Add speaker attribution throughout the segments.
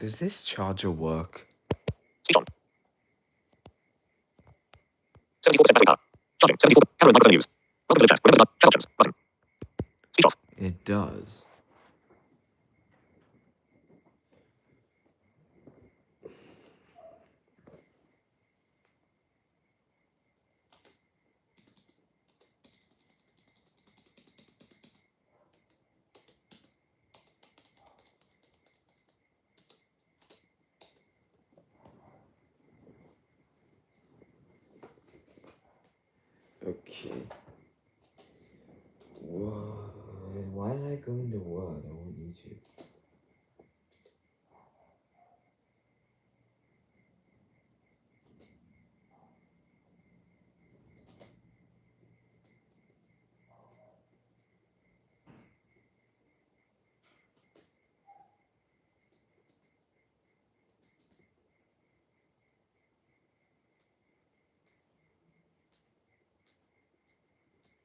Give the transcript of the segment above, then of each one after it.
Speaker 1: Does this charger work?
Speaker 2: Speech on. 74% battery power. Charging. 74. Camera and microphone use. Welcome to the chat. Remember the chat options. Button. Speech off.
Speaker 1: It does. Okay. Whoa. Why did I go into Word? I want YouTube.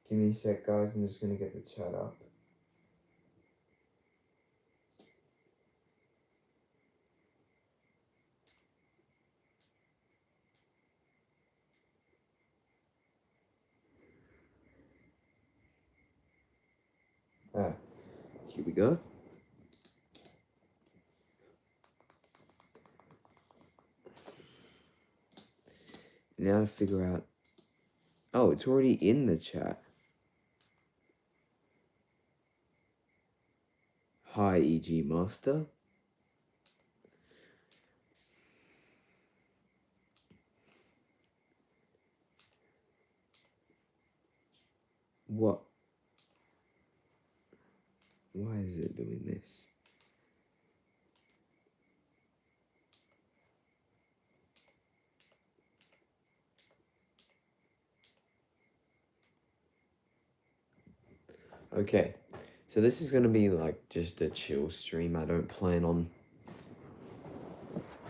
Speaker 1: Give me a sec, guys. I'm just gonna get the chat up. Here we go. Now to figure out. Oh, it's already in the chat. Hi, EG Master. What? Why is it doing this? Okay, so this is gonna be like just a chill stream. I don't plan on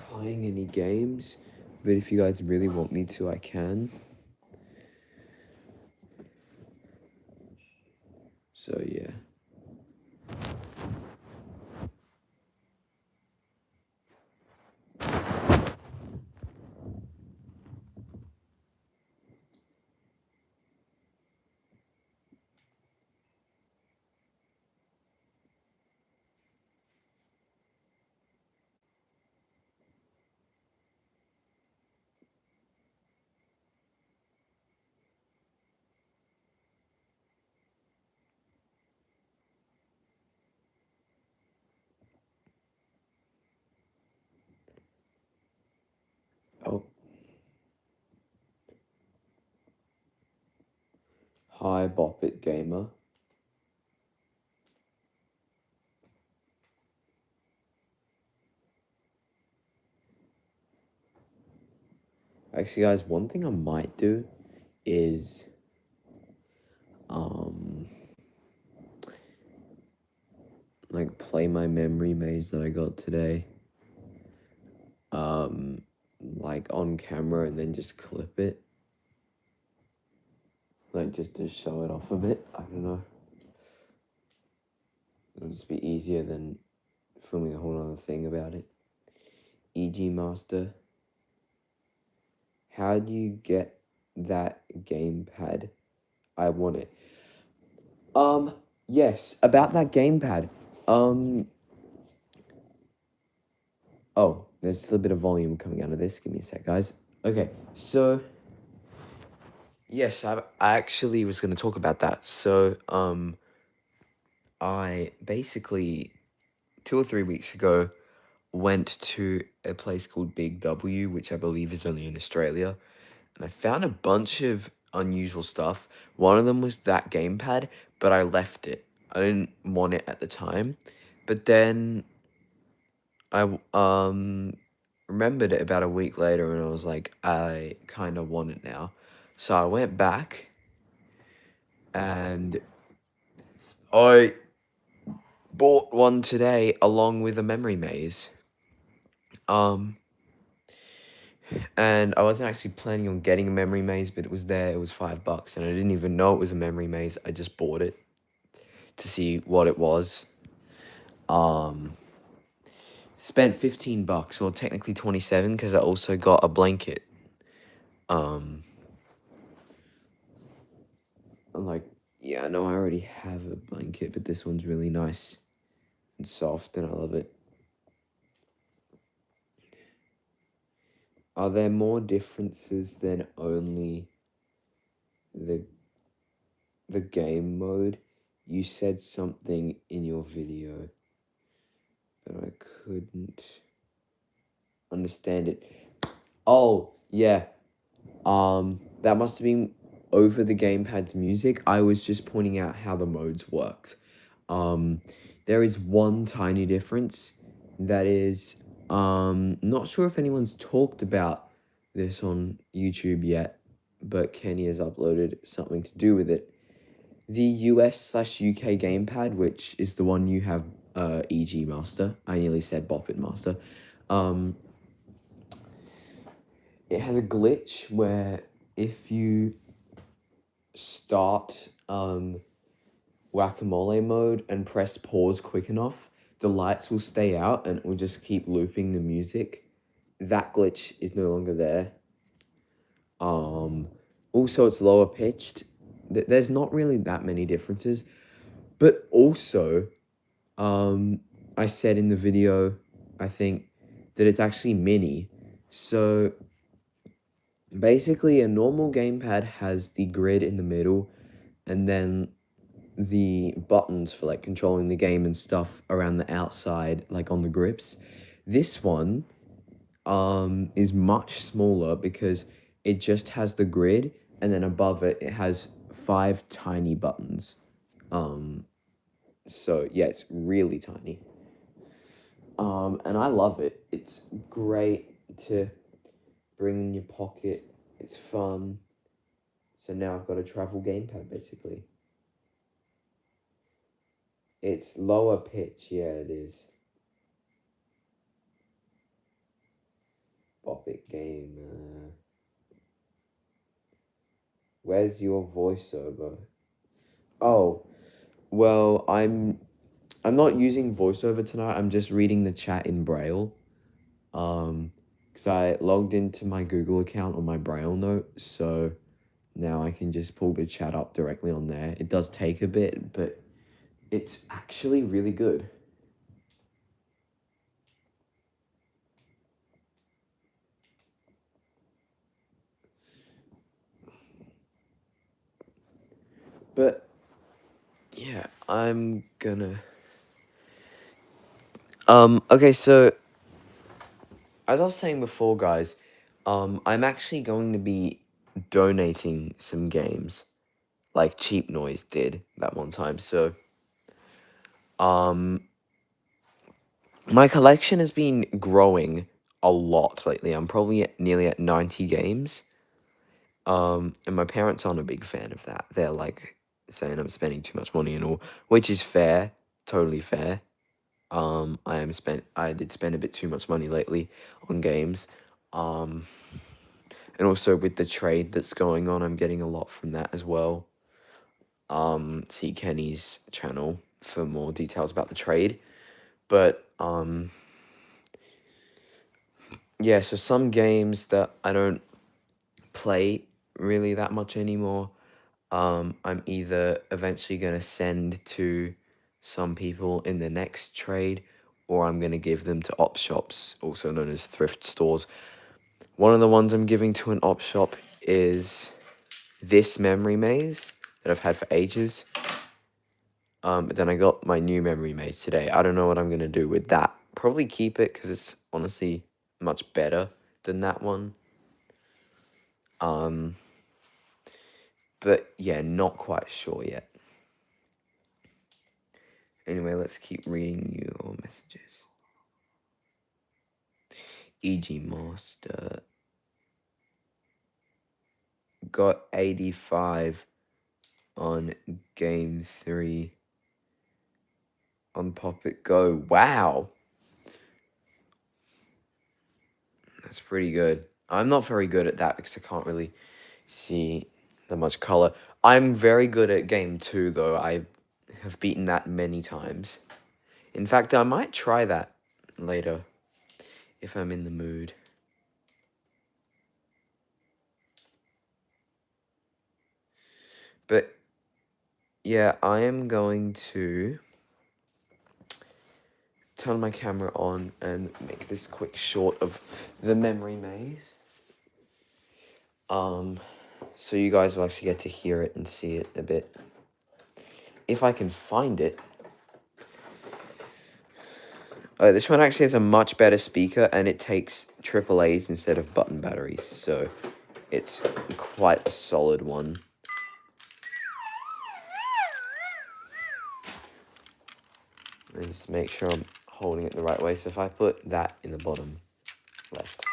Speaker 1: playing any games, but if you guys really want me to, I can. So yeah. Oh. Hi, Bop It Gamer. Actually, guys, one thing I might do is, like, play my memory maze that I got today, like, on camera and then just clip it. Like, just to show it off a bit. I don't know. It'll just be easier than filming a whole other thing about it. EG Master. How do you get that gamepad? I want it. Yes, about that gamepad. Oh, there's still a bit of volume coming out of this. Give me a sec, guys. Okay, so yes, I actually was going to talk about that. So, I basically 2 or 3 weeks ago went to a place called Big W, which I believe is only in Australia, and I found a bunch of unusual stuff. One of them was that gamepad, but I left it. I didn't want it at the time, but then I remembered it about a week later, and I was like, I kind of want it now. So I went back, and I bought one today along with a memory maze. And I wasn't actually planning on getting a memory maze, but it was there. It was $5, and I didn't even know it was a memory maze. I just bought it to see what it was. spent $15, or technically 27, because I also got a blanket. Like, yeah, I know I already have a blanket, but this one's really nice and soft, and I love it. Are there more differences than only the the game mode? You said something in your video, but I couldn't understand it. Oh, yeah. That must have been over the gamepad's music. I was just pointing out how the modes worked. There is one tiny difference that is, not sure if anyone's talked about this on YouTube yet, but Kenny has uploaded something to do with it. The US/UK gamepad, which is the one you have, EG Master. I nearly said Bop It Master. It has a glitch where if you start whack-a-mole mode and press pause quick enough, the lights will stay out and it will just keep looping the music. That glitch is no longer there. Also, it's lower pitched. There's not really that many differences, but also, I said in the video, I think, that it's actually mini. So basically, a normal gamepad has the grid in the middle, and then the buttons for like controlling the game and stuff around the outside, like on the grips. This one is much smaller because it just has the grid, and then above it it has 5 tiny buttons. So yeah, it's really tiny. And I love it. It's great to bring in your pocket. It's fun. So now I've got a travel gamepad basically. It's lower pitch, yeah, it is. Bop It game. Where's your voiceover? Oh, well, I'm not using voiceover tonight. I'm just reading the chat in Braille. Because I logged into my Google account on my Braille note, so now I can just pull the chat up directly on there. It does take a bit, but it's actually really good. But yeah, I'm gonna okay, so as I was saying before, guys, I'm actually going to be donating some games, like Cheap Noise did that one time. So, my collection has been growing a lot lately. I'm probably nearly at 90 games. And my parents aren't a big fan of that. They're like saying I'm spending too much money and all, which is fair, totally fair. I did spend a bit too much money lately on games. And also with the trade that's going on, I'm getting a lot from that as well. See Kenny's channel for more details about the trade. But yeah, so some games that I don't play really that much anymore, I'm either eventually gonna send to some people in the next trade, or I'm gonna give them to op shops, also known as thrift stores. One of the ones I'm giving to an op shop is this memory maze that I've had for ages. But then I got my new memory maze today. I don't know what I'm gonna do with that. Probably keep it because it's honestly much better than that one. But yeah, not quite sure yet. Anyway, let's keep reading your messages. EG Master got 85 on game 3 on Pop It Go. Wow, that's pretty good. I'm not very good at that because I can't really see that much color. I'm very good at game 2 though. I have beaten that many times. In fact, I might try that later if I'm in the mood. But yeah, I am going to turn my camera on and make this quick short of the memory maze. So you guys will actually get to hear it and see it a bit. If I can find it. This one actually has a much better speaker, and it takes AAAs instead of button batteries, so it's quite a solid one. And just make sure I'm holding it the right way. So if I put that in the bottom left.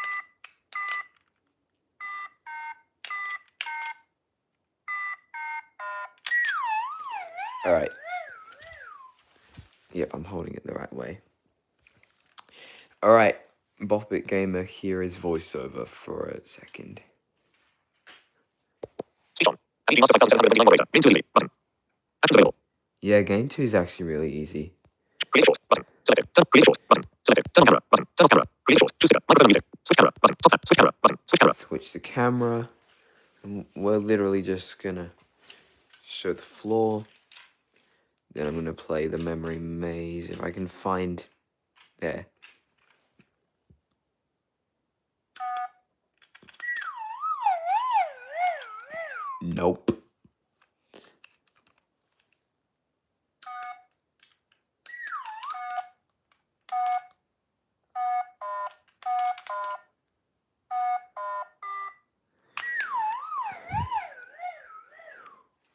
Speaker 1: Alright. Yep, I'm holding it the right way. Alright, Bopit Gamer, here is voiceover for a second.
Speaker 2: Speech on. LED master 5700 moderator. Game 2 easy. Button. Actions available.
Speaker 1: Yeah, game 2 is actually really easy.
Speaker 2: Create short. Button. Selected. Turn. Create short. Button. Selected. Turn on camera. Button. Turn off camera. Create short. Choose speaker. Microphone music. Switch camera. Button. Top tab. Switch camera. Button. Switch camera.
Speaker 1: Switch the camera. And we're literally just gonna show the floor. Then I'm gonna play the memory maze if I can find there. Nope.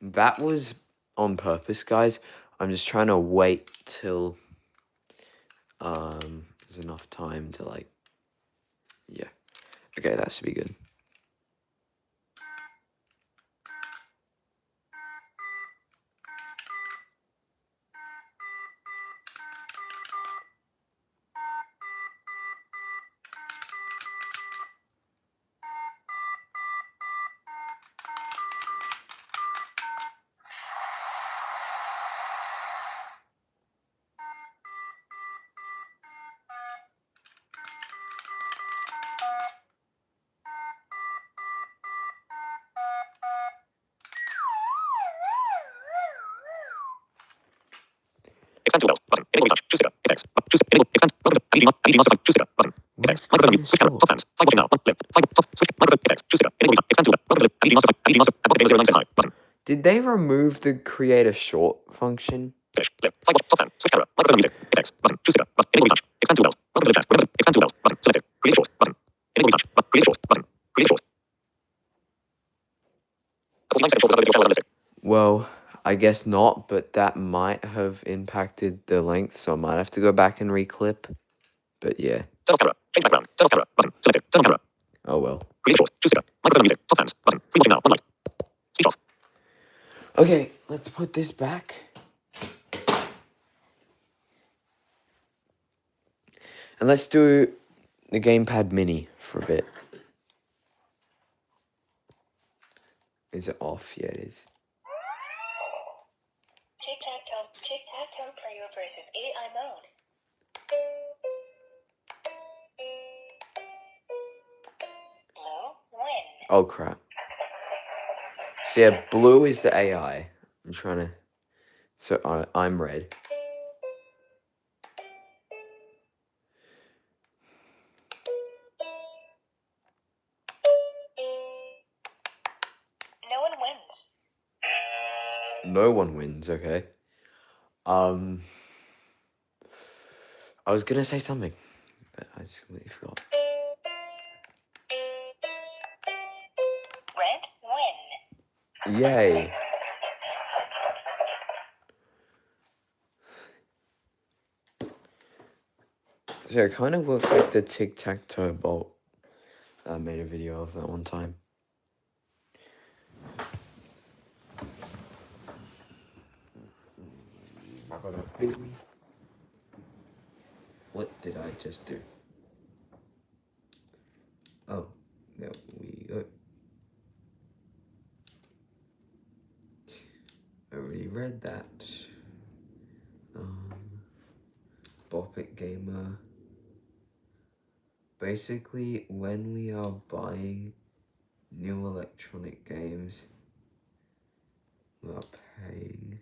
Speaker 1: That was on purpose, guys. I'm just trying to wait till there's enough time to like, yeah. Okay, that should be good.
Speaker 2: Expand tool belt. Button. Enable retouch. Choose speaker. Effects. Choose enable. Expand. Welcome to LED master 5. Choose speaker. Button. Effects. Microphone mute. Switch camera. Top times. 5 watching now. 1 left. 5 top. Switch. Microphone effects. Choose speaker. Enable retouch. Expand tool belt. Welcome to LED master 5. LED master. At game 09 high. Button.
Speaker 1: Did they remove the create a short function?
Speaker 2: Finish. Left. 5 watch. Top time. Switch camera. Microphone music. Effects. Button. Choose speaker. Button. Enable retouch. Expand tool belt. Welcome to the chat. Remember. Expand tool belt. Button. Selected. Create short. Button. Enable retouch. Button. Create short. Button. Create short. A 49-second short was over your channel was unlisted.
Speaker 1: Well, I guess not, but that might have impacted the length, so I might have to go back and reclip. But yeah.
Speaker 2: Turn off camera. Change background. Turn off camera. Button. Selected. Turn on camera.
Speaker 1: Oh well.
Speaker 2: Create short. Choose speaker. Microphone music. Top times. Button. 3 watching now. 1 light. Speech off.
Speaker 1: Okay, let's put this back. And let's do the gamepad mini for a bit. Is it off? Yeah, it is.
Speaker 3: Tic-tac-toe player versus AI mode. Blue, win.
Speaker 1: Oh crap. So yeah, blue is the AI. I'm trying to... So I'm red.
Speaker 3: No one wins.
Speaker 1: No one wins, okay. I was gonna say something, but I just completely forgot.
Speaker 3: Red, win.
Speaker 1: Yay. So it kind of looks like the tic-tac-toe bolt that I made a video of that one time. What did I just do? Oh, there we go. I already read that. Bop It Gamer basically, when we are buying new electronic games, we are paying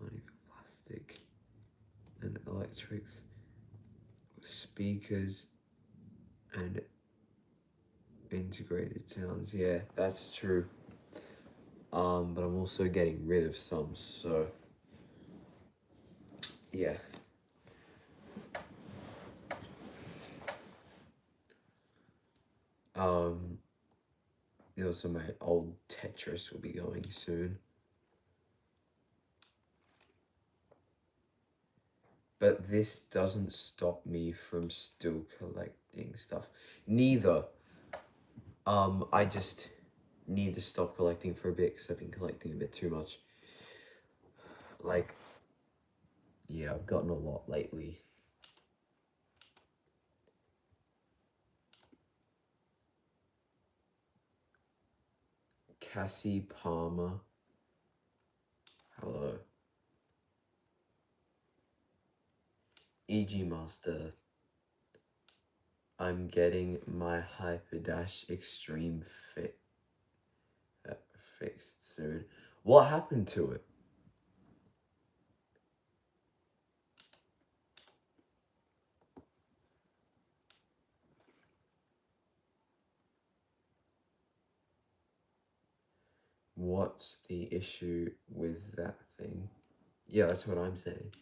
Speaker 1: money for plastic and electrics, speakers, and integrated sounds. Yeah, that's true. But I'm also getting rid of some, so yeah. Um, also my old Tetris will be going soon. But this doesn't stop me from still collecting stuff. Neither. I just need to stop collecting for a bit because I've been collecting a bit too much. Like, yeah, I've gotten a lot lately. Cassie Palmer. Hello. EG Master. I'm getting my Hyperdash Extreme fixed soon. What happened to it? What's the issue with that thing? Yeah, that's what I'm saying.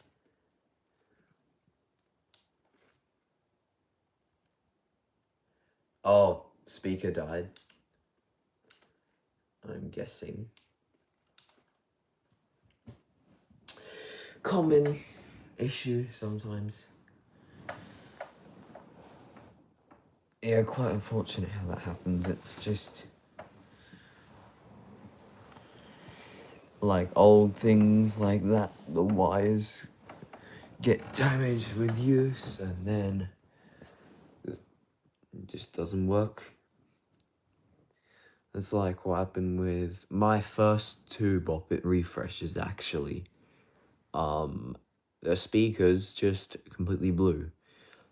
Speaker 1: Oh, speaker died. I'm guessing. Common issue sometimes. Yeah, quite unfortunate how that happens. It's just like old things like that. The wires get damaged with use and then it just doesn't work. It's like what happened with my first two Bop It refreshes actually. The speakers just completely blew.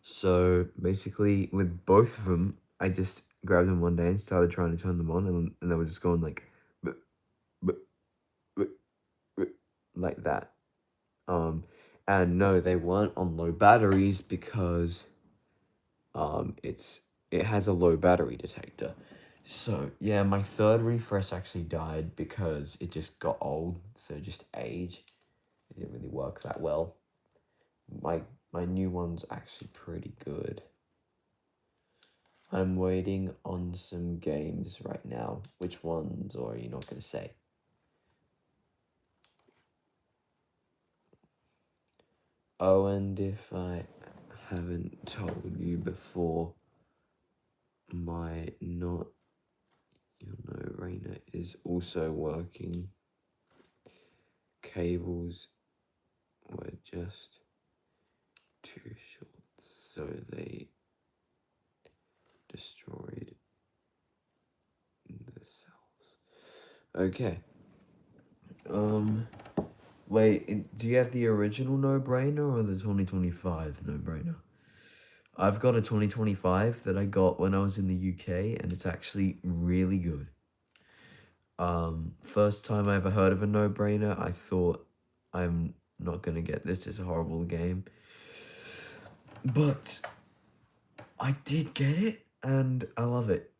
Speaker 1: So basically with both of them, I just grabbed them one day and started trying to turn them on and they were just going like "Buh, buh, buh, buh," like that. And no, they weren't on low batteries because it has a low battery detector. So yeah, my third refresh actually died because it just got old, so just age. It didn't really work that well. My new one's actually pretty good. I'm waiting on some games right now. Which ones, or are you not gonna say? Oh, and if I haven't told you before, my not you know Rainer is also working. Cables were just too short, so they destroyed the cells. Okay. Wait, do you have the original no-brainer or the 2025 no-brainer? I've got a 2025 that I got when I was in the UK, and it's actually really good. First time I ever heard of a no-brainer, I thought I'm not gonna get this, it's a horrible game. But I did get it, and I love it.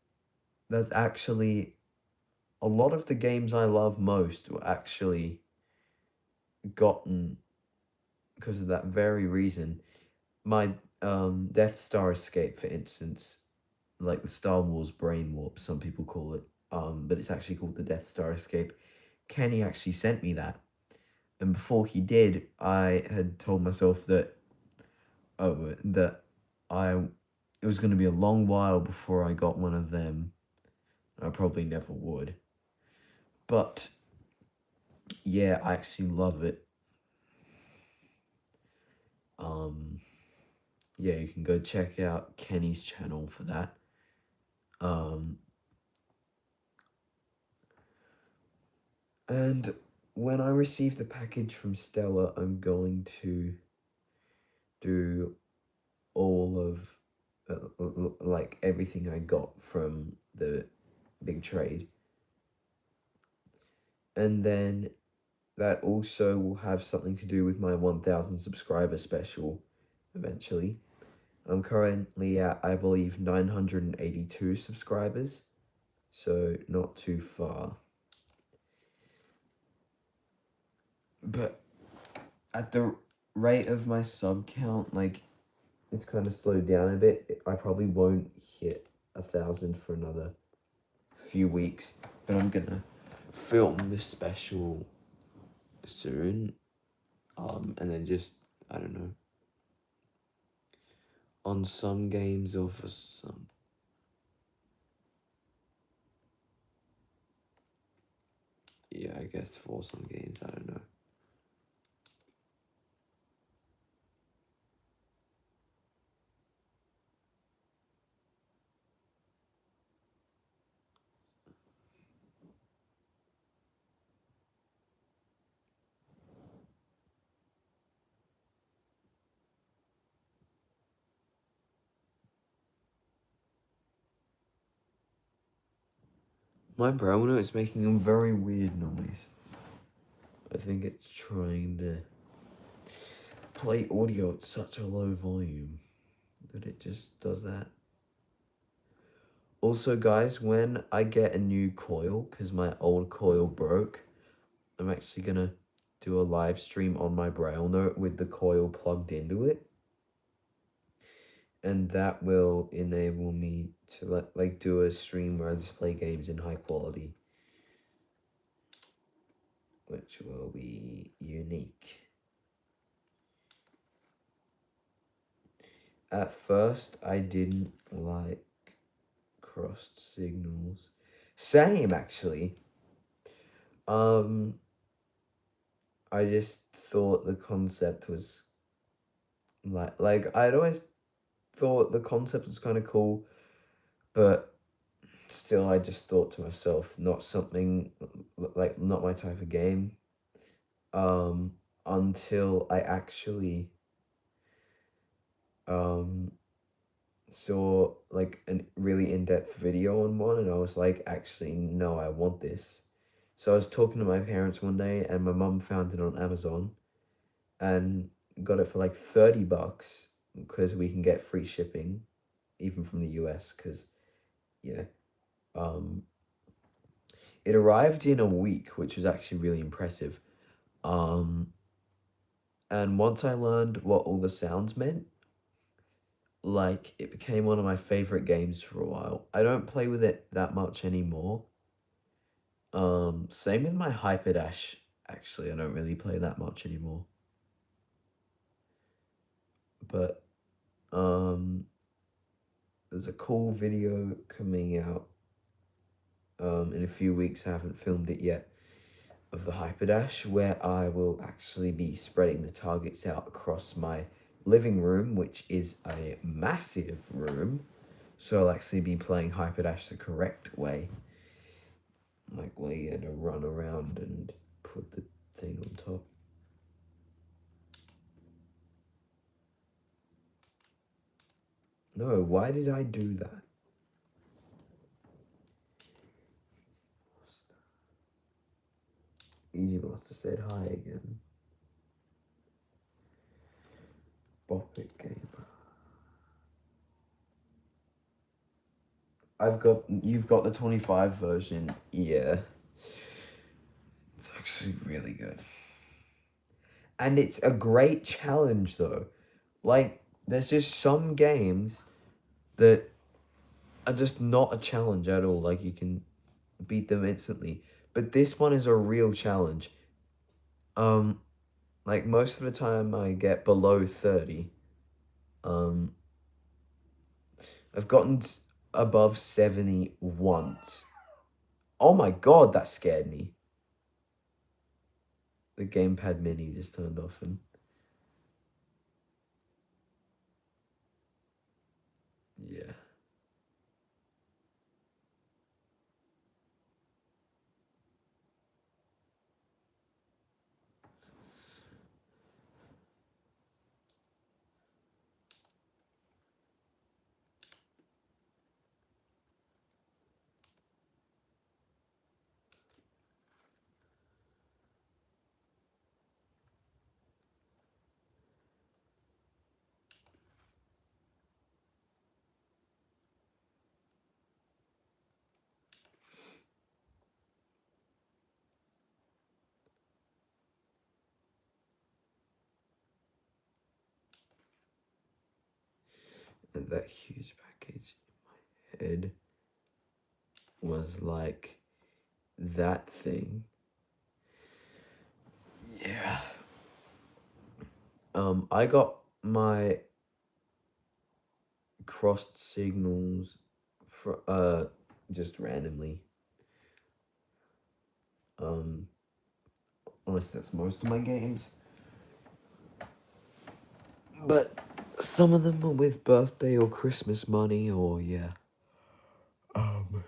Speaker 1: That's actually a lot of the games I love most were actually gotten because of that very reason. My Death Star Escape, for instance, like the Star Wars Brain Warp, some people call it, but it's actually called the Death Star Escape. Kenny actually sent me that, and before he did, I had told myself that I it was going to be a long while before I got one of them. I probably never would, but yeah, I actually love it. Yeah, you can go check out Kenny's channel for that. And when I receive the package from Stella, I'm going to do all of like everything I got from the big trade. And then that also will have something to do with my 1000 subscriber special eventually. I'm currently at, I believe, 982 subscribers, so not too far. But at the rate of my sub count, like, it's kind of slowed down a bit. I probably won't hit 1,000 for another few weeks, but I'm gonna film this special soon, and then just, I don't know, on some games or for some. Yeah, I guess for some games, I don't know. My browser is making a very weird noise. I think it's trying to play audio at such a low volume that it just does that. Also, guys, when I get a new coil, because my old coil broke, I'm actually gonna do a live stream on my Braille note with the coil plugged into it. And that will enable me to like do a stream where I just play games in high quality, which will be unique. At first, I didn't like crossed signals. Same, actually. I just thought the concept was like I'd always thought the concept was kind of cool, but still I just thought to myself, not something like not my type of game. Until I actually saw like a really in-depth video on one, and I was like, actually no, I want this. So I was talking to my parents one day, and my mum found it on Amazon and got it for like 30 bucks because we can get free shipping even from the US, because yeah. It arrived in a week, which was actually really impressive. And once I learned what all the sounds meant, like, it became one of my favorite games for a while. I don't play with it that much anymore. Same with my Hyperdash. Actually, I don't really play that much anymore. But there's a cool video coming out in a few weeks. I haven't filmed it yet, of the Hyperdash, where I will actually be spreading the targets out across my living room, which is a massive room. So I'll actually be playing Hyperdash the correct way. Like, where you're gonna run around and put the thing on top. No, why did I do that? Easy must have said hi again. Bop it game. You've got the 25 version. Yeah. It's actually really good. And it's a great challenge, though. Like, there's just some games that are just not a challenge at all. Like, you can beat them instantly. But this one is a real challenge. Like, most of the time I get below 30. I've gotten above 70 once. Oh my god, that scared me. The gamepad mini just turned off, and yeah. that huge package in my head was like that thing. Yeah. I got my crossed signals for just randomly. Honestly, that's most of my games. But some of them are with birthday or Christmas money, or yeah. But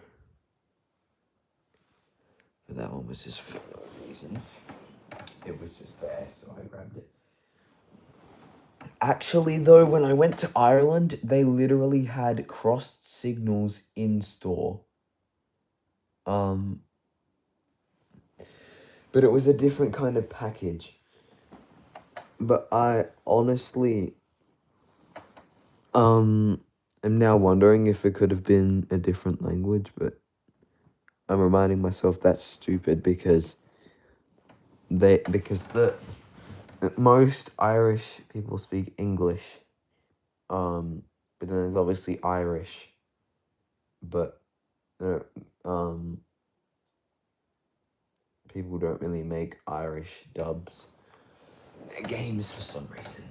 Speaker 1: that one was just for no reason. It was just there, so I grabbed it. Actually, though, when I went to Ireland, they literally had crossed signals in store. But it was a different kind of package. But I honestly, am now wondering if it could have been a different language, but I'm reminding myself that's stupid because the most Irish people speak English. But then there's obviously Irish, but there people don't really make Irish dubs games for some reason.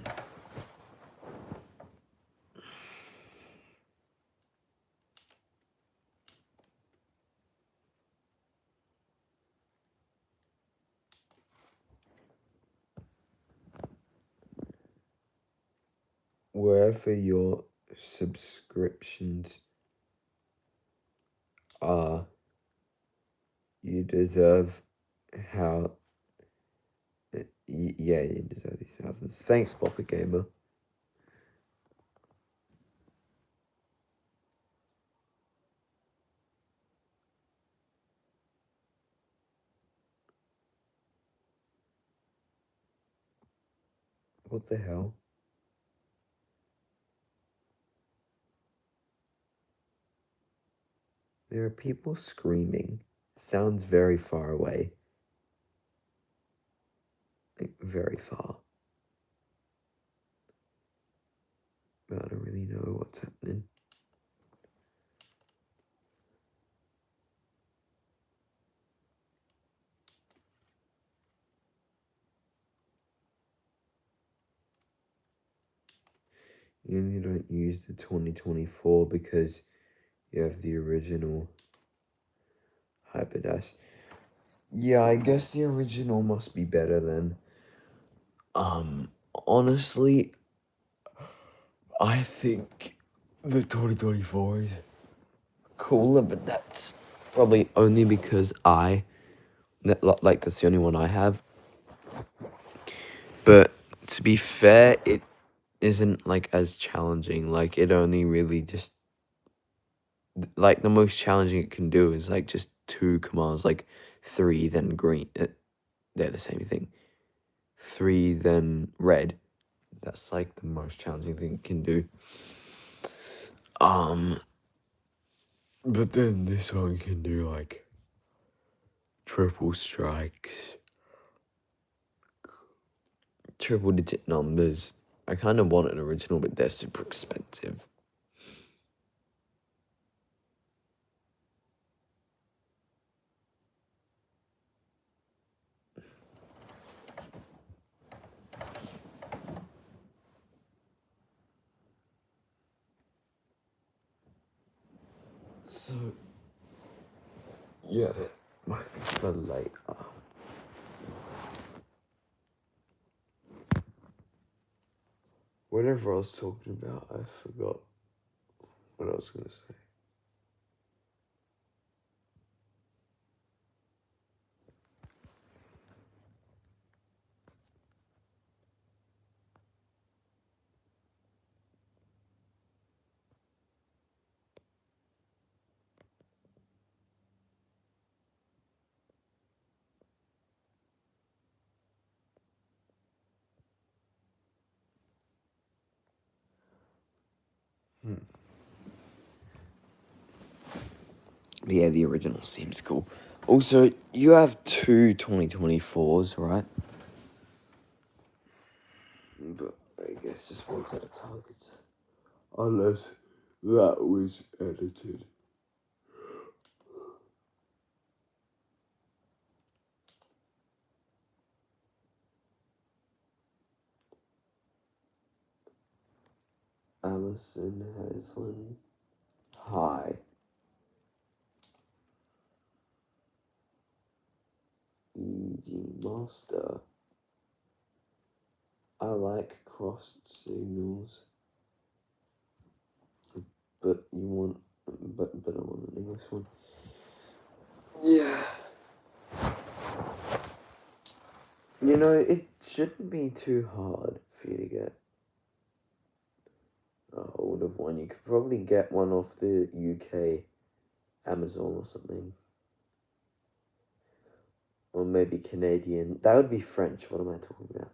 Speaker 1: Wherever your subscriptions are, you deserve how. Yeah, you deserve these thousands. Thanks, Poppy Gamer. What the hell? There are people screaming. Sounds very far away. Like, very far. But I don't really know what's happening. You only don't use the 2024 because you have the original Hyperdash. Yeah, I guess the original must be better then. Honestly, I think the 2024 is cooler, but that's probably only because that's the only one I have. But to be fair, it isn't like as challenging. Like it only really just like the most challenging it can do is like just 2 commands, like 3 then green. They're the same thing. 3 then red. That's like the most challenging thing it can do. But then this one can do like triple strikes, triple digit numbers. I kind of want an original, but they're super expensive. So, yeah, it might be for later. Whatever I was talking about, I forgot what I was going to say. But yeah, the original seems cool. Also, you have 2 2024s, right? But I guess just one set of targets. unless that was edited. Alison Haslam. Hi. EG Master. I like crossed signals. But I want an English one. Yeah. You know, it shouldn't be too hard for you to get a hold of one. You could probably get one off the UK Amazon or something. Or maybe Canadian. That would be French. What am I talking about?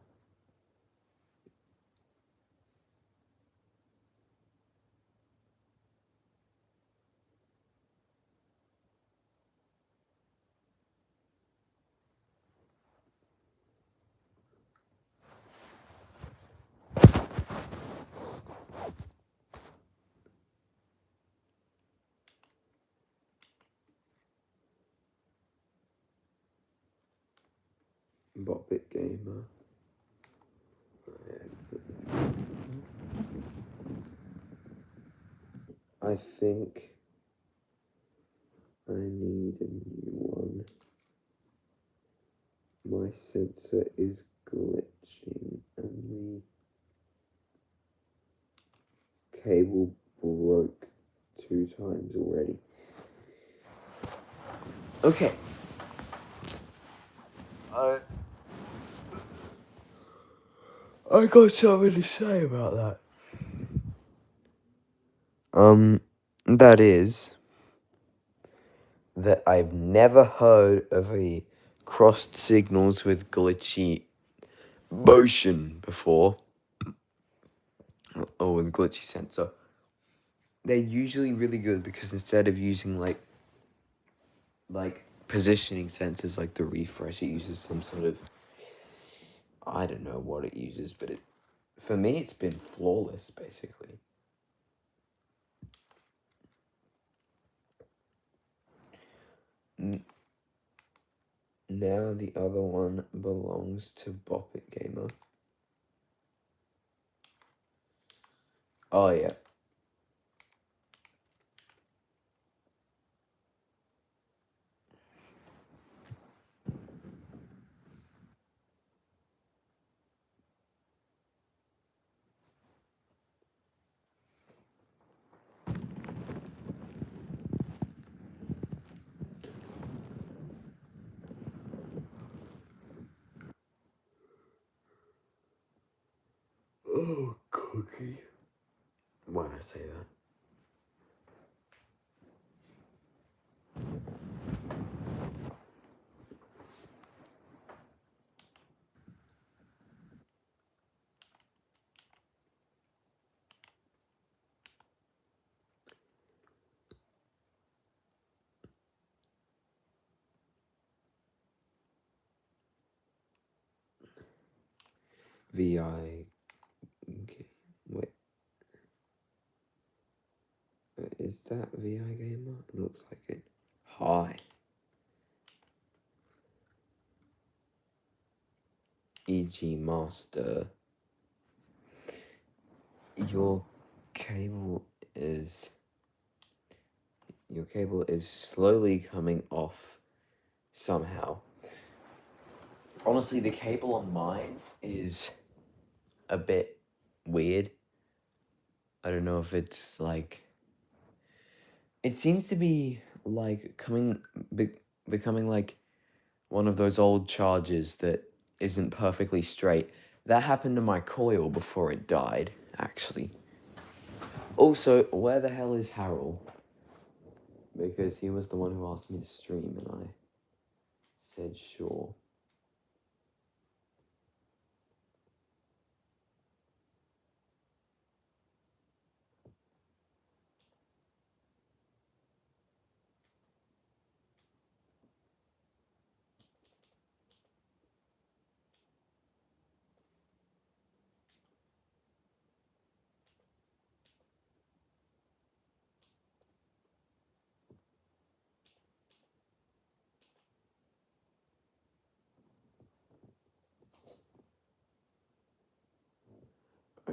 Speaker 1: Bobbit Gamer. I think I need a new one. My sensor is glitching and the cable broke 2 times already. Okay. I got something to say about that. That is that I've never heard of a crossed signals with glitchy motion before. Or with glitchy sensor. They're usually really good because instead of using like positioning sensors like the refresh, it uses some sort of, I don't know what it uses, but for me it's been flawless basically. Now the other one belongs to Boppet Gamer. Oh yeah. Oh, cookie. Why did I say that? VI. Okay. Wait. Is that VI Gamer? It looks like it. Hi. EG Master. Your cable is slowly coming off somehow. Honestly, the cable on mine is a bit weird. I don't know if it's like, it seems to be like becoming like one of those old chargers that isn't perfectly straight. That happened to my coil before it died, actually. Also, where the hell is Harold? Because he was the one who asked me to stream and I said sure.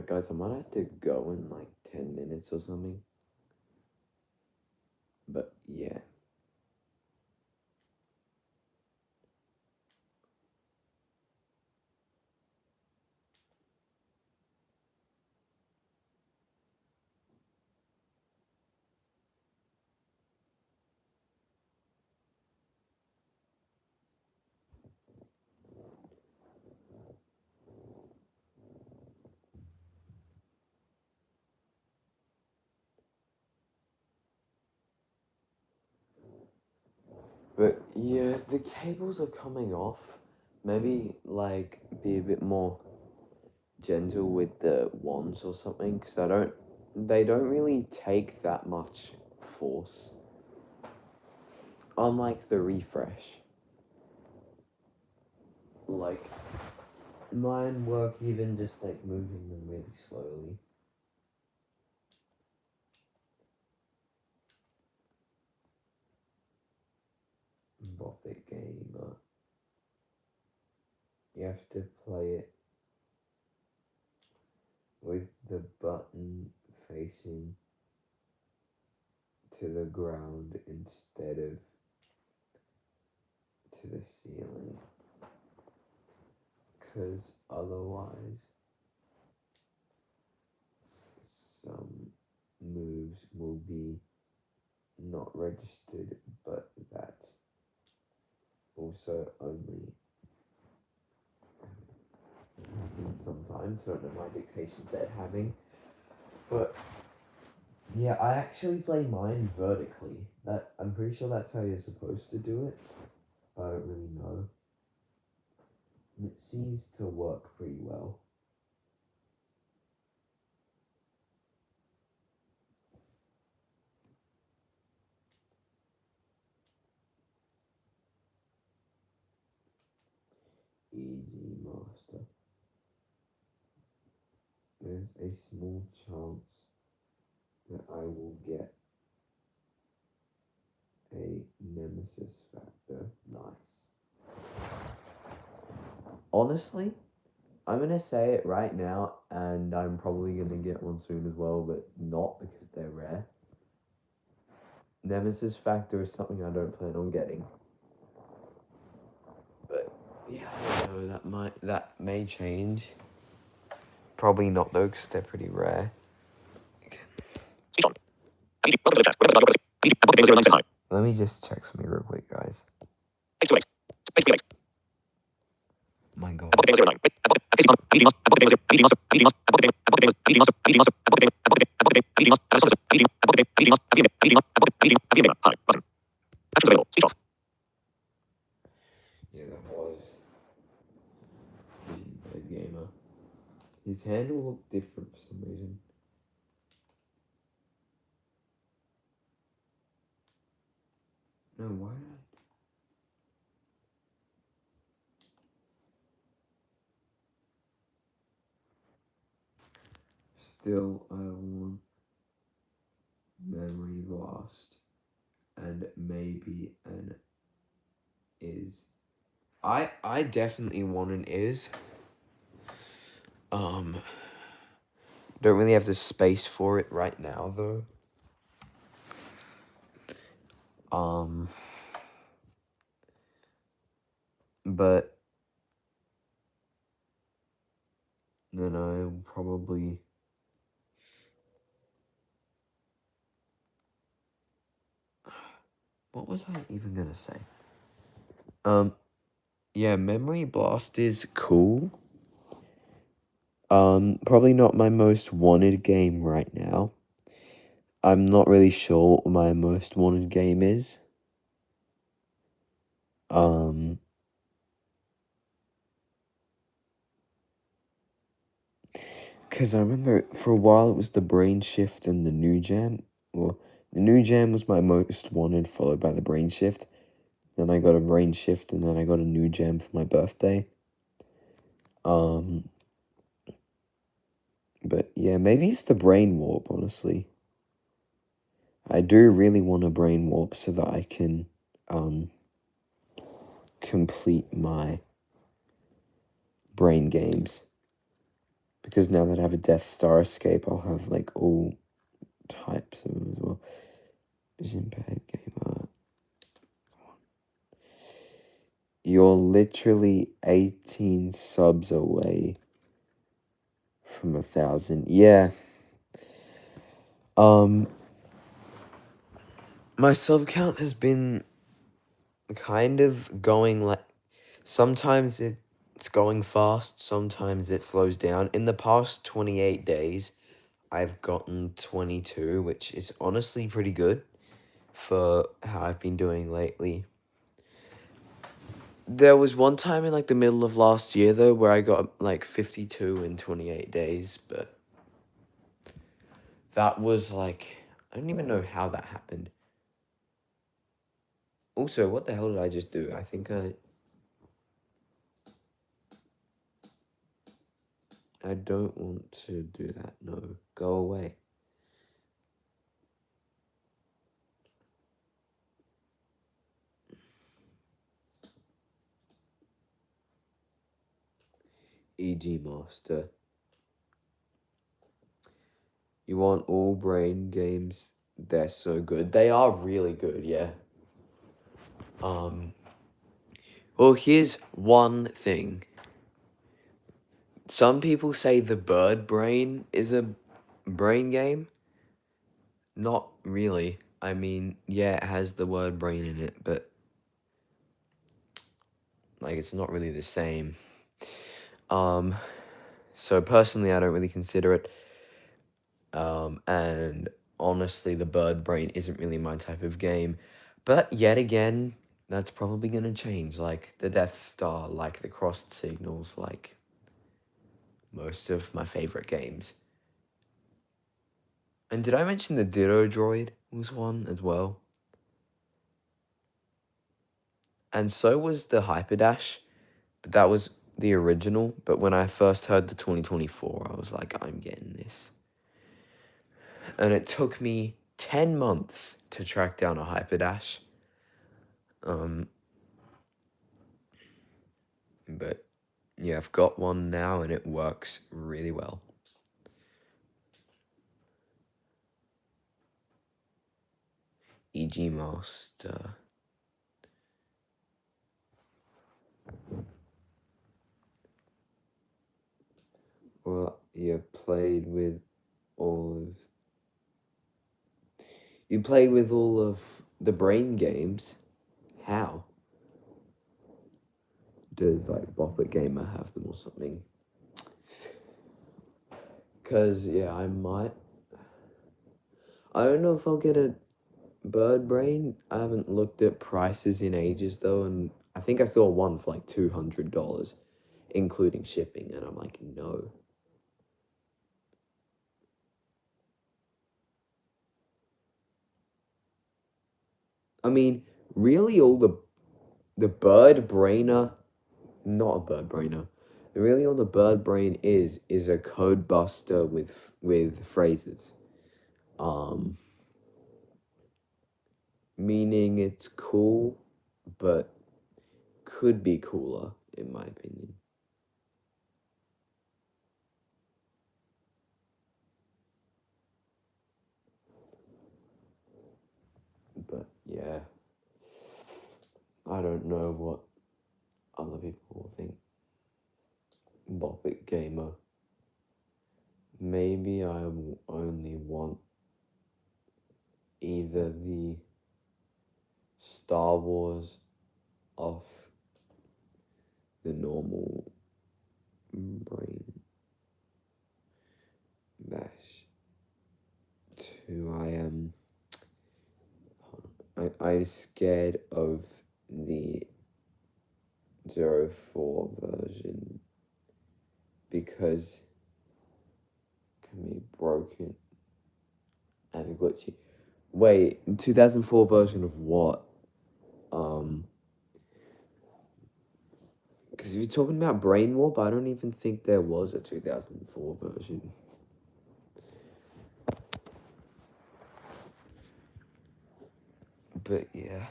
Speaker 1: Alright, guys, I might have to go in like 10 minutes or something. But yeah. But yeah, the cables are coming off. Maybe like be a bit more gentle with the wands or something, because they don't really take that much force. Unlike the refresh. Like, mine work even just like moving them really slowly. Bop it gamer. You have to play it with the button facing to the ground instead of to the ceiling, because otherwise some moves will be not registered, but that also only happens sometimes, so I don't know my dictation set having. But yeah, I actually play mine vertically. I'm pretty sure that's how you're supposed to do it. I don't really know. It seems to work pretty well. EG Master. There's a small chance that I will get a nemesis factor. Nice. Honestly, I'm gonna say it right now, and I'm probably gonna get one soon as well, but not because they're rare. Nemesis factor is something I don't plan on getting. But yeah, I don't know, that may change. Probably not though, because they're pretty rare. Let me just check something real quick, guys. My God. Yeah, that was a gamer. His handle looked different for some reason. No, why did I? Still, I want memory lost, and maybe an is. I definitely want an is. Don't really have the space for it right now though. But then I'll probably what was I even gonna say? Yeah, Memory Blast is cool. Probably not my most wanted game right now. I'm not really sure what my most wanted game is. Because I remember for a while it was the Brain Shift and the New Jam. Well, the New Jam was my most wanted, followed by the Brain Shift. Then I got a Brain Shift, and then I got a New Jam for my birthday. But yeah, maybe it's the Brain Warp, honestly. I do really want a Brain Warp so that I can, complete my brain games. Because now that I have a Death Star escape, I'll have like all types of them as well. Zimpad Gamer. You're literally 18 subs away from 1,000. Yeah. My sub count has been kind of going like, sometimes it's going fast, sometimes it slows down. In the past 28 days, I've gotten 22, which is honestly pretty good for how I've been doing lately. There was one time in like the middle of last year though where I got like 52 in 28 days, but that was like, I don't even know how that happened. Also, what the hell did I just do? I think I don't want to do that. No, go away. EG Master. You want all brain games? They're so good. They are really good, yeah. Well, here's one thing. Some people say the bird brain is a brain game. Not really. I mean, yeah, it has the word brain in it, but like it's not really the same. So personally I don't really consider it. And honestly the bird brain isn't really my type of game. But yet again, that's probably gonna change. Like the Death Star, like the crossed signals, like most of my favorite games. And did I mention the Ditto Droid was one as well? And so was the Hyperdash, but that was the original. But when I first heard the 2024, I was like, I'm getting this. And it took me 10 months to track down a Hyperdash. But yeah, I've got one now and it works really well. EG Master. Well, you played with all of... You played with all of the brain games? How? Does like Boppet Gamer have them or something? Cause yeah, I might. I don't know if I'll get a bird brain. I haven't looked at prices in ages though, and I think I saw one for like $200, including shipping, and I'm like, no. I mean, really, all the bird brainer, not a bird brainer. Really, all the bird brain is a code buster with phrases. Meaning it's cool, but could be cooler, in my opinion. But yeah, I don't know what other people will think. Boppet Gamer. Maybe I only want either the Star Wars off the normal brain bash to I'm scared of the 04 version because it can be broken and glitchy. Wait, 2004 version of what? Because if you're talking about Brain Warp, I don't even think there was a 2004 version. But yeah.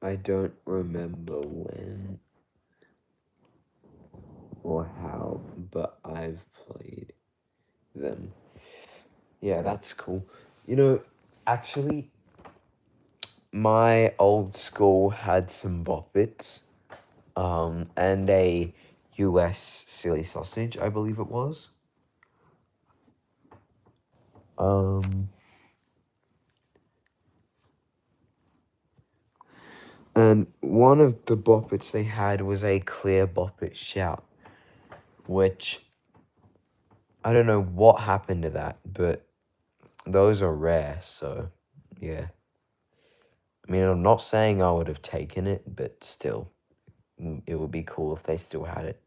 Speaker 1: I don't remember when or how, but I've played them. Yeah, that's cool. You know, actually, my old school had some boppets, and a US silly sausage, I believe it was. And one of the boppets they had was a clear boppet shout, which I don't know what happened to that, but those are rare, so yeah. I mean, I'm not saying I would have taken it, but still, it would be cool if they still had it.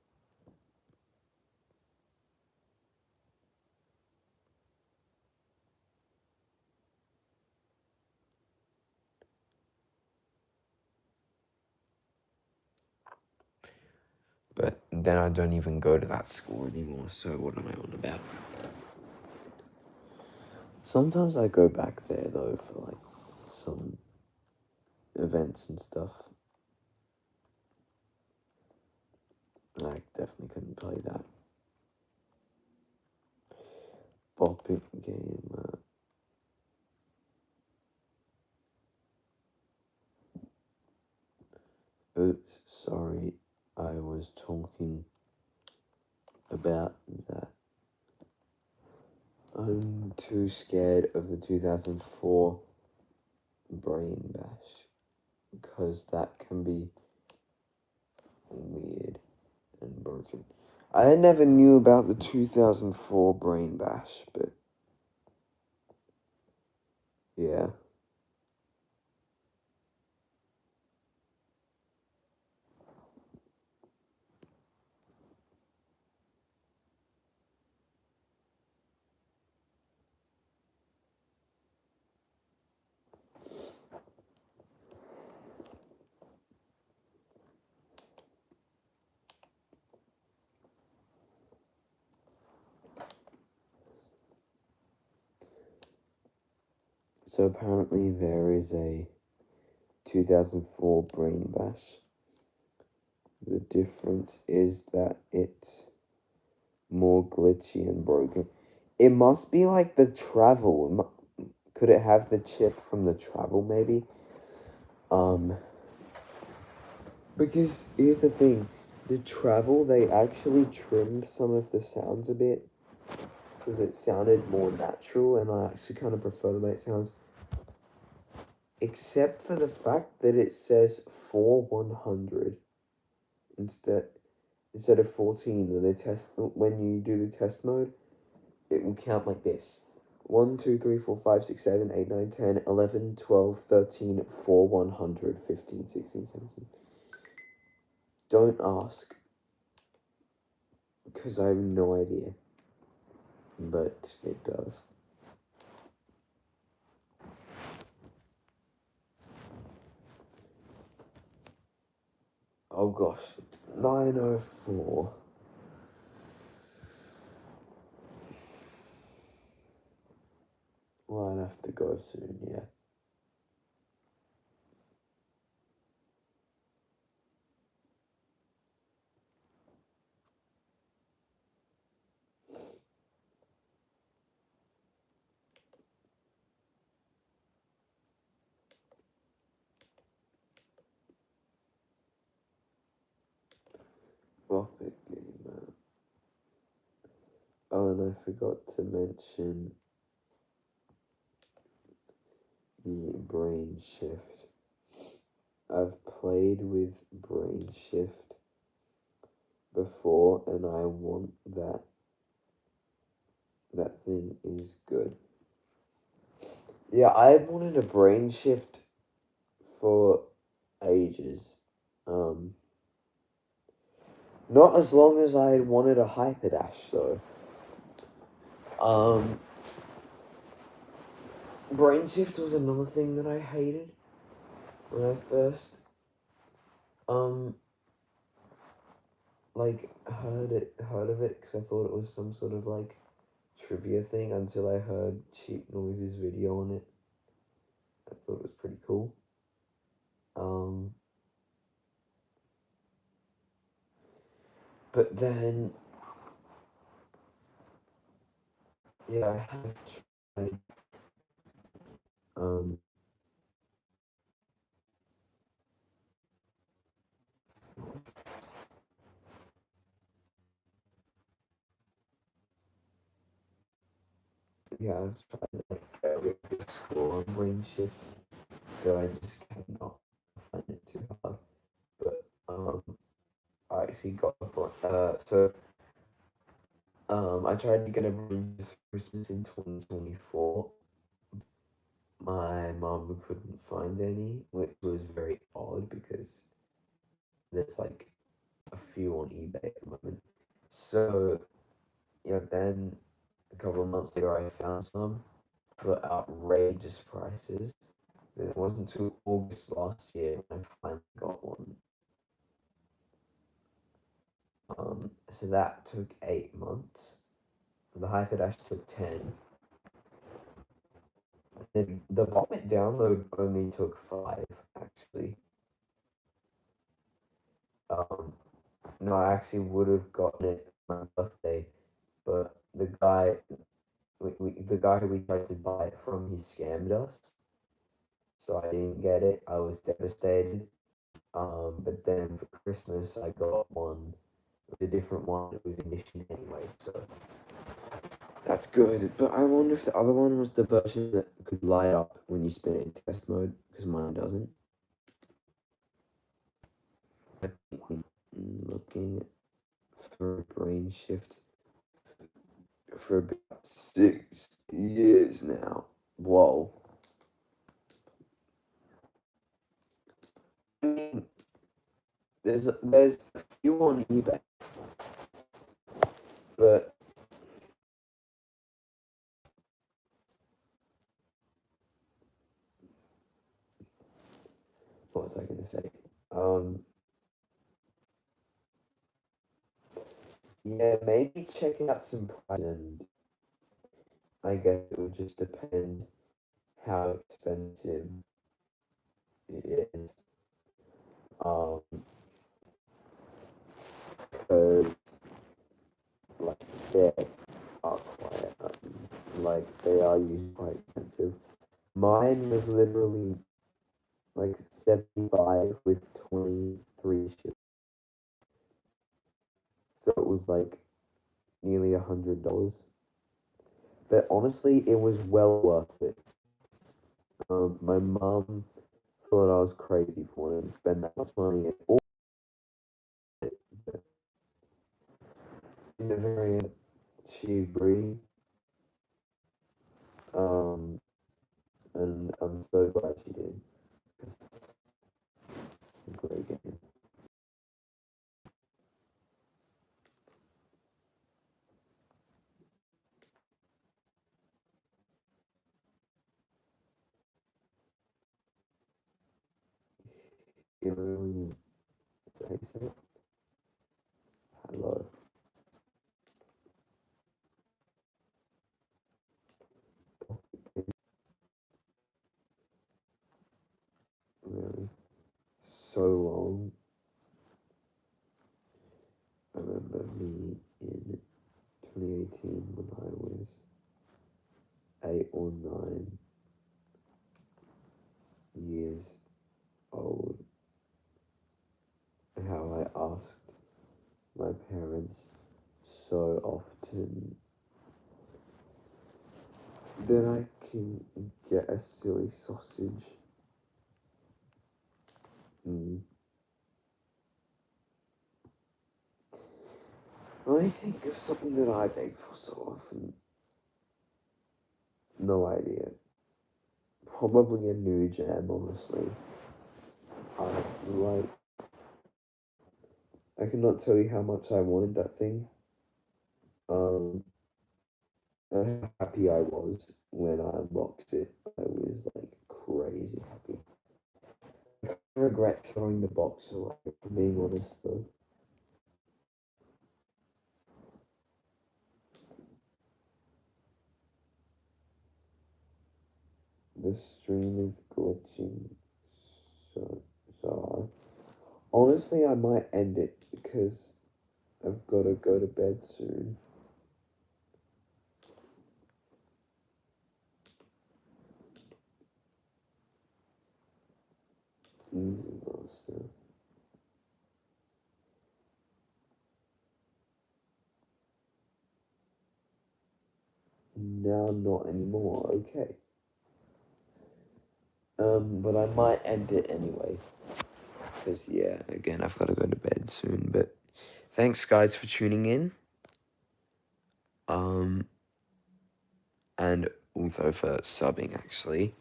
Speaker 1: But then I don't even go to that school anymore, so what am I on about? Sometimes I go back there, though, for, like, some events and stuff. I definitely couldn't play that. Boppet game, oops, sorry, I was talking about that. I'm too scared of the 2004 brain bash, because that can be weird and broken. I never knew about the 2004 brain bash, but yeah. So apparently there is a 2004 brain bash. The difference is that it's more glitchy and broken. It must be like the travel. Could it have the chip from the travel, maybe? Because here's the thing. The travel, they actually trimmed some of the sounds a bit so that it sounded more natural, and I actually kind of prefer the way it sounds. Except for the fact that it says 4100 instead of 14. When you do the test mode, it will count like this: 1, 2, 3, 4, 5, 6, 7, 8, 9, 10, 11, 12, 13, 4, 100, 15, 16, 17. Don't ask, because I have no idea, but it does. Oh gosh, it's 9:04. Well, I have to go soon, yeah. Rocket game. Oh, and I forgot to mention the brain shift. I've played with brain shift before, and I want that. That thing is good. Yeah, I wanted a brain shift for ages. Not as long as I had wanted a hyperdash though. Brain shift was another thing that I hated when I first like heard of it, because I thought it was some sort of like trivia thing until I heard Cheap Noise's video on it. I thought it was pretty cool. Um, but then, yeah, I have tried, um, yeah, I've tried like earlier to explore on brain shift, but I just cannot find it too hard. But I actually got I tried to get a brain shift for Christmas in 2024. My mom couldn't find any, which was very odd because there's like a few on eBay at the moment. So yeah, then a couple of months later, I found some for outrageous prices. It wasn't until August last year when I finally got one. So that took 8 months. The Hyperdash took 10. The Vomit download only took 5, actually. Um, no, I actually would have gotten it for my birthday, but the guy who we tried to buy it from, he scammed us, so I didn't get it. I was devastated. But then for Christmas, I got one. It was a different one. It was ignition anyway, so that's good. But I wonder if the other one was the version that could light up when you spin it in test mode, because mine doesn't. I've been looking for a brain shift for about 6 years now. Whoa. I mean, there's a few on eBay, but what was I gonna say? Um, yeah, maybe check out some prices, and I guess it would just depend how expensive it is. Um, because like they are quite like they are usually quite expensive. Mine was literally like 75 with 23 ships, so it was like nearly $100. But honestly, it was well worth it. My mom thought I was crazy for wanting to spend that much money at all. But in the very end, she agreed. Um, and I'm so glad she did. It's a great game. You literally takes it. Hello. Really. So long. I remember me in 2018 when I was 8 or 9 years old, how I asked my parents so often that I can get a silly sausage. Mm. I think of something that I beg for so often. No idea. Probably a new jam, honestly. I like. I cannot tell you how much I wanted that thing. Um, and how happy I was when I unboxed it. I was like crazy happy. I regret throwing the box away, for being honest though. The stream is glitching so So, honestly, I might end it because I've got to go to bed soon. Easy master. Now not anymore, okay. But I might end it anyway. Because, yeah, again, I've got to go to bed soon. But thanks, guys, for tuning in. And also for subbing, actually.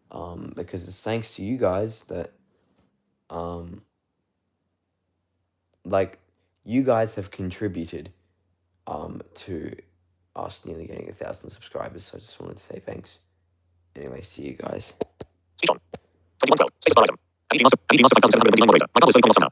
Speaker 1: Because it's thanks to you guys that, like, you guys have contributed, to us nearly getting 1,000 subscribers. So I just wanted to say thanks. Anyway, see you guys.
Speaker 2: Speech on. 2112. Status bar item. IDD master 5799 moderator. My call is 30 now.